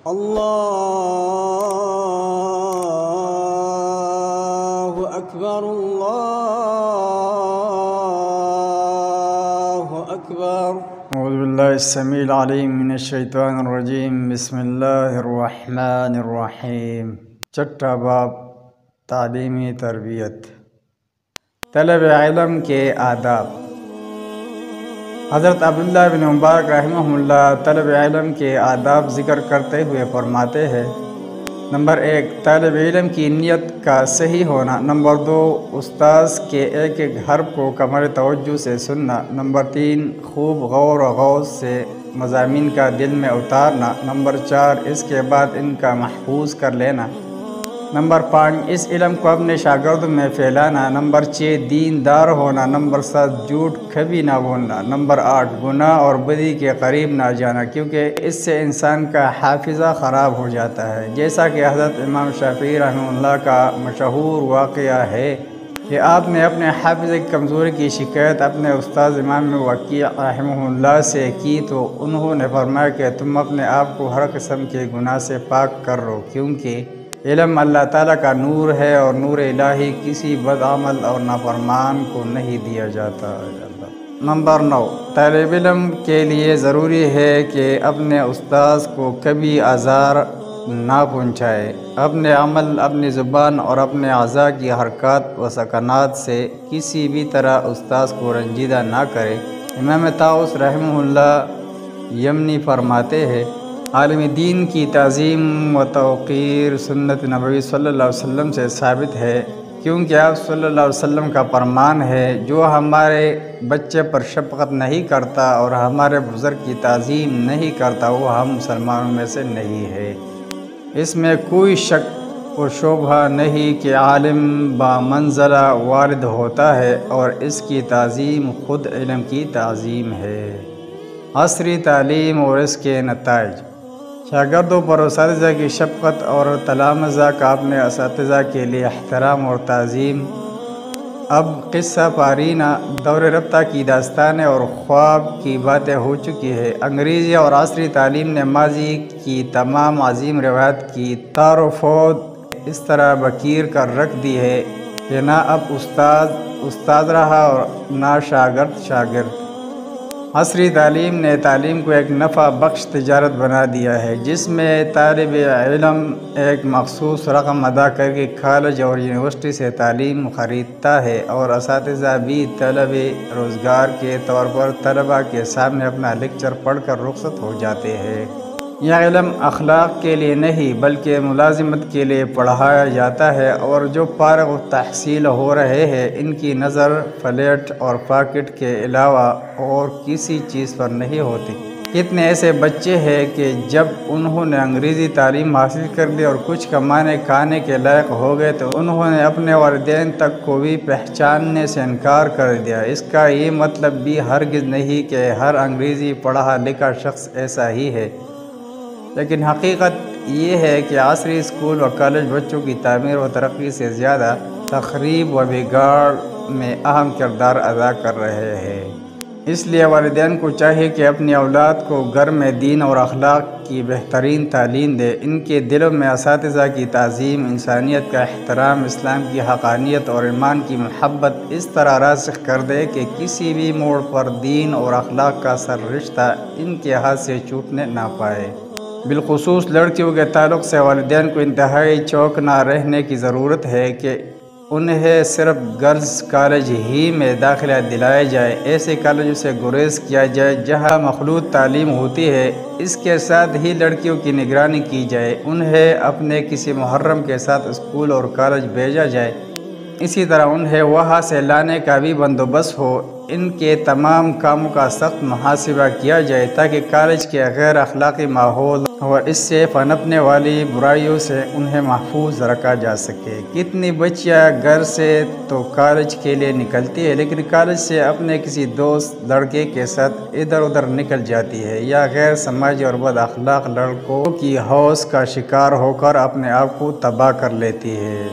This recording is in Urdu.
اللہ اکبر اللہ اکبر۔ اعوذ باللہ السمیع العلیم من الشیطان الرجیم، بسم اللہ الرحمن الرحیم۔ چھٹا باب، تعلیمی تربیت، طلب علم کے آداب۔ حضرت عبداللہ بن مبارک رحمہ اللہ طلب علم کے آداب ذکر کرتے ہوئے فرماتے ہیں: نمبر 1، طالب علم کی نیت کا صحیح ہونا۔ نمبر 2، استاذ کے ایک ایک حرف کو کمر توجہ سے سننا۔ نمبر 3، خوب غور و غوض سے مضامین کا دل میں اتارنا۔ نمبر 4، اس کے بعد ان کا محفوظ کر لینا۔ نمبر 5، اس علم کو اپنے شاگردوں میں پھیلانا۔ نمبر 6، دیندار ہونا۔ نمبر 7، جھوٹ کبھی نہ بولنا۔ نمبر 8، گناہ اور بدی کے قریب نہ جانا، کیونکہ اس سے انسان کا حافظہ خراب ہو جاتا ہے، جیسا کہ حضرت امام شافعی رحمہ اللہ کا مشہور واقعہ ہے کہ آپ نے اپنے حافظے کی کمزوری کی شکایت اپنے استاد امام وکیع رحمہ اللہ سے کی تو انہوں نے فرمایا کہ تم اپنے آپ کو ہر قسم کے گناہ سے پاک کر لو، کیونکہ علم اللہ تعالیٰ کا نور ہے اور نور الہی کسی بدعمل اور نافرمان کو نہیں دیا جاتا۔ نمبر 9، طالب علم کے لیے ضروری ہے کہ اپنے استاذ کو کبھی آزار نہ پہنچائے۔ اپنے عمل، اپنی زبان اور اپنے اعضاء کی حرکات و سکنات سے کسی بھی طرح استاذ کو رنجیدہ نہ کرے۔ امام طاؤس رحمہ اللہ یمنی فرماتے ہیں: عالم دین کی تعظیم و توقیر سنت نبوی صلی اللہ علیہ وسلم سے ثابت ہے، کیونکہ آپ صلی اللہ علیہ وسلم کا فرمان ہے: جو ہمارے بچے پر شفقت نہیں کرتا اور ہمارے بزرگ کی تعظیم نہیں کرتا وہ ہم مسلمانوں میں سے نہیں ہے۔ اس میں کوئی شک و شبہ نہیں کہ عالم بامنزلہ والد ہوتا ہے اور اس کی تعظیم خود علم کی تعظیم ہے۔ عصری تعلیم اور اس کے نتائج۔ شاگردوں پر اساتذہ کی شفقت اور تلامذہ کا اپنے اساتذہ کے لیے احترام اور تعظیم۔ اب قصہ پارینہ دور رفتہ کی داستانیں اور خواب کی باتیں ہو چکی ہے۔ انگریزی اور عصری تعلیم نے ماضی کی تمام عظیم روایت کی تار و فوت اس طرح بکیر کر رکھ دی ہے کہ نہ اب استاد رہا اور نہ شاگرد شاگرد۔ عصری تعلیم نے تعلیم کو ایک نفع بخش تجارت بنا دیا ہے، جس میں طالب علم ایک مخصوص رقم ادا کر کے کالج اور یونیورسٹی سے تعلیم خریدتا ہے اور اساتذہ بھی طلب روزگار کے طور پر طلباء کے سامنے اپنا لیکچر پڑھ کر رخصت ہو جاتے ہیں۔ یہ علم اخلاق کے لیے نہیں بلکہ ملازمت کے لیے پڑھایا جاتا ہے، اور جو فارغ التحصیل ہو رہے ہیں ان کی نظر فلیٹ اور پاکٹ کے علاوہ اور کسی چیز پر نہیں ہوتی۔ کتنے ایسے بچے ہیں کہ جب انہوں نے انگریزی تعلیم حاصل کر لی اور کچھ کمانے کھانے کے لائق ہو گئے تو انہوں نے اپنے والدین تک کو بھی پہچاننے سے انکار کر دیا۔ اس کا یہ مطلب بھی ہرگز نہیں کہ ہر انگریزی پڑھا لکھا شخص ایسا ہی ہے، لیکن حقیقت یہ ہے کہ عصری اسکول و کالج بچوں کی تعمیر و ترقی سے زیادہ تخریب و بگاڑ میں اہم کردار ادا کر رہے ہیں۔ اس لیے والدین کو چاہیے کہ اپنی اولاد کو گھر میں دین اور اخلاق کی بہترین تعلیم دے، ان کے دلوں میں اساتذہ کی تعظیم، انسانیت کا احترام، اسلام کی حقانیت اور ایمان کی محبت اس طرح راسخ کر دے کہ کسی بھی موڑ پر دین اور اخلاق کا سر رشتہ ان کے ہاتھ سے چھوٹنے نہ پائے۔ بالخصوص لڑکیوں کے تعلق سے والدین کو انتہائی چوکنا رہنے کی ضرورت ہے کہ انہیں صرف گرلز کالج ہی میں داخلہ دلایا جائے، ایسے کالجوں سے گریز کیا جائے جہاں مخلوط تعلیم ہوتی ہے۔ اس کے ساتھ ہی لڑکیوں کی نگرانی کی جائے، انہیں اپنے کسی محرم کے ساتھ اسکول اور کالج بھیجا جائے، اسی طرح انہیں وہاں سے لانے کا بھی بندوبست ہو۔ ان کے تمام کاموں کا سخت محاسبہ کیا جائے تاکہ کالج کے غیر اخلاقی ماحول اور اس سے پنپنے والی برائیوں سے انہیں محفوظ رکھا جا سکے۔ کتنی بچیاں گھر سے تو کالج کے لیے نکلتی ہے لیکن کالج سے اپنے کسی دوست لڑکے کے ساتھ ادھر ادھر نکل جاتی ہے، یا غیر سماجی اور بد اخلاق لڑکوں کی ہوس کا شکار ہو کر اپنے آپ کو تباہ کر لیتی ہے۔